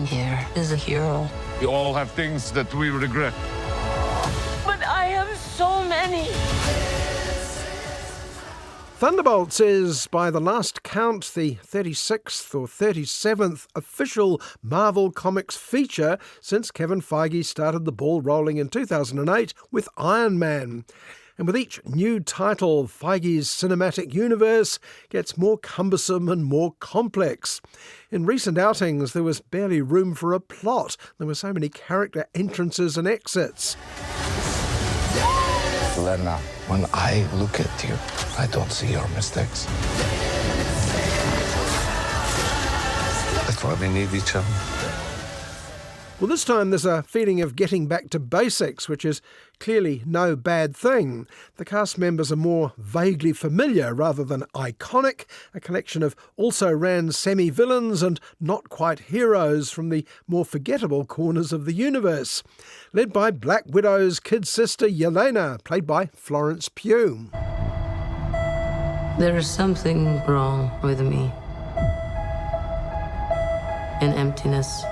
one here is a hero. We all have things that we regret. But I have so many. Thunderbolts is, by the last count, the 36th or 37th official Marvel Comics feature since Kevin Feige started the ball rolling in 2008 with Iron Man. And with each new title, Feige's cinematic universe gets more cumbersome and more complex. In recent outings, there was barely room for a plot. There were so many character entrances and exits. Lena, when I look at you, I don't see your mistakes. That's why we need each other. Well, this time there's a feeling of getting back to basics, which is clearly no bad thing. The cast members are more vaguely familiar rather than iconic, a collection of also-ran semi-villains and not-quite heroes from the more forgettable corners of the universe. Led by Black Widow's kid sister Yelena, played by Florence Pugh. There is something wrong with me. An emptiness.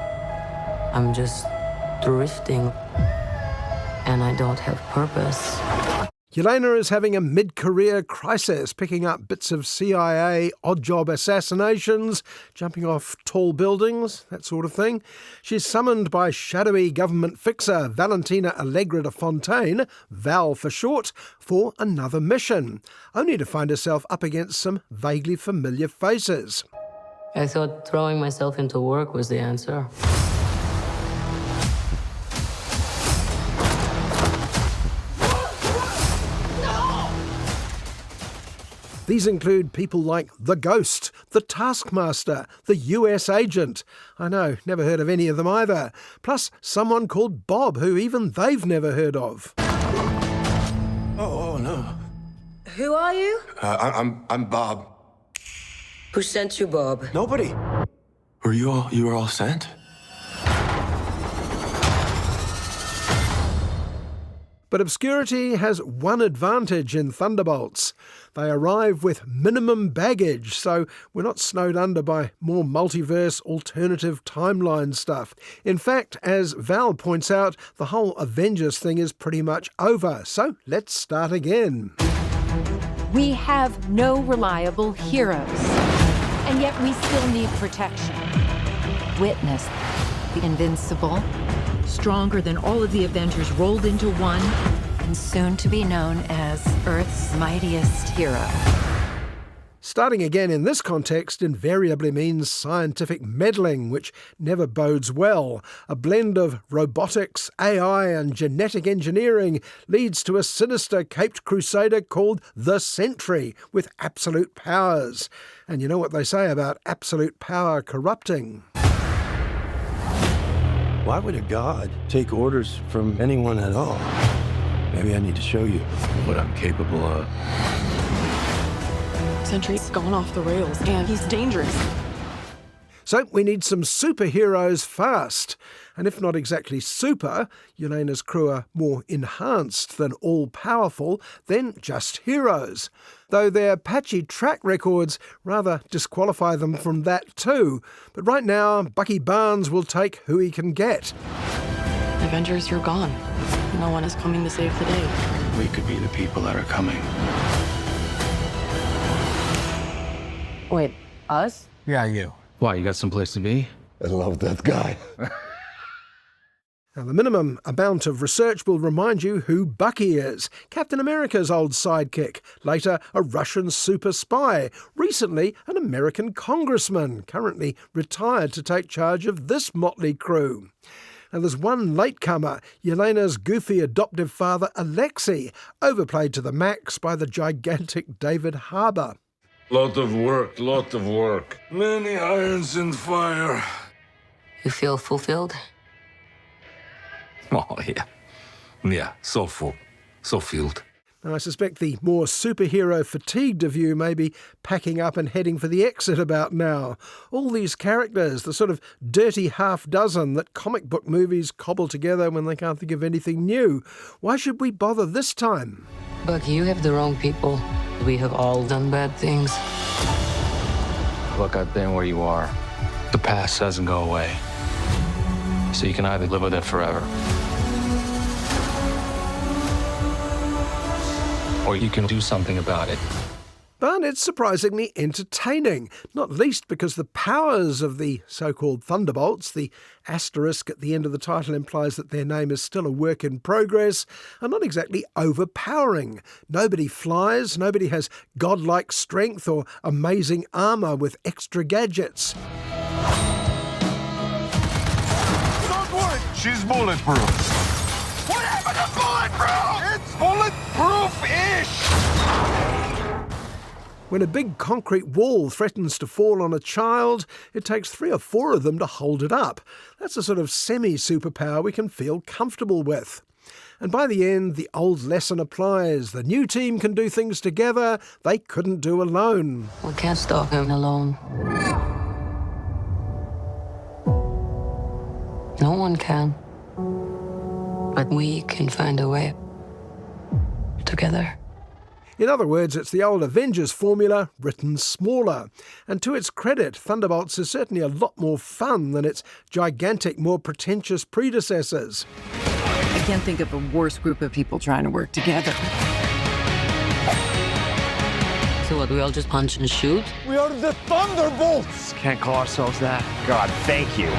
I'm just drifting, and I don't have purpose. Yelena is having a mid-career crisis, picking up bits of CIA odd-job assassinations, jumping off tall buildings, that sort of thing. She's summoned by shadowy government fixer Valentina Allegra de Fontaine, Val for short, for another mission, only to find herself up against some vaguely familiar faces. I thought throwing myself into work was the answer. These include people like the Ghost, the Taskmaster, the US Agent. I know, never heard of any of them either. Plus someone called Bob, who even they've never heard of. Oh, no. Who are you? I'm Bob. Who sent you, Bob? Nobody. You were all sent? But obscurity has one advantage in Thunderbolts. They arrive with minimum baggage, so we're not snowed under by more multiverse, alternative timeline stuff. In fact, as Val points out, the whole Avengers thing is pretty much over, so let's start again. We have no reliable heroes, and yet we still need protection. Witness the invincible, stronger than all of the Avengers rolled into one, and soon to be known as Earth's mightiest hero. Starting again in this context invariably means scientific meddling, which never bodes well. A blend of robotics, AI and genetic engineering leads to a sinister caped crusader called the Sentry, with absolute powers. And you know what they say about absolute power corrupting. Why would a god take orders from anyone at all? Maybe I need to show you what I'm capable of. Sentry's gone off the rails, and he's dangerous. So we need some superheroes fast. And if not exactly super, Yelena's crew are more enhanced than all-powerful, then just heroes. Though their patchy track records rather disqualify them from that too. But right now, Bucky Barnes will take who he can get. Avengers, you're gone. No one is coming to save the day. We could be the people that are coming. Wait, us? Yeah, you. Why, you got someplace to be? I love that guy. Now, the minimum amount of research will remind you who Bucky is. Captain America's old sidekick, later a Russian super spy, recently an American congressman, currently retired to take charge of this motley crew. Now, there's one latecomer, Yelena's goofy adoptive father, Alexei, overplayed to the max by the gigantic David Harbour. Lot of work. Many irons in fire. You feel fulfilled? Oh, yeah. Yeah, so full. So filled. Now, I suspect the more superhero-fatigued of you may be packing up and heading for the exit about now. All these characters, the sort of dirty half-dozen that comic book movies cobble together when they can't think of anything new. Why should we bother this time? Bucky, you have the wrong people. We have all done bad things. Look, I've been where you are. The past doesn't go away. So you can either live with it forever, or you can do something about it. But it's surprisingly entertaining, not least because the powers of the so-called Thunderbolts, the asterisk at the end of the title implies that their name is still a work in progress, are not exactly overpowering. Nobody flies, nobody has godlike strength or amazing armour with extra gadgets. Don't worry, she's bulletproof. What happened to bulletproof? It's bulletproof-ish! When a big concrete wall threatens to fall on a child, it takes 3 or 4 of them to hold it up. That's a sort of semi-superpower we can feel comfortable with. And by the end, the old lesson applies. The new team can do things together they couldn't do alone. We can't stop him alone. No one can. But we can find a way. Together. In other words, it's the old Avengers formula written smaller. And to its credit, Thunderbolts is certainly a lot more fun than its gigantic, more pretentious predecessors. I can't think of a worse group of people trying to work together. So what, we all just punch and shoot? We are the Thunderbolts! Can't call ourselves that. God, thank you.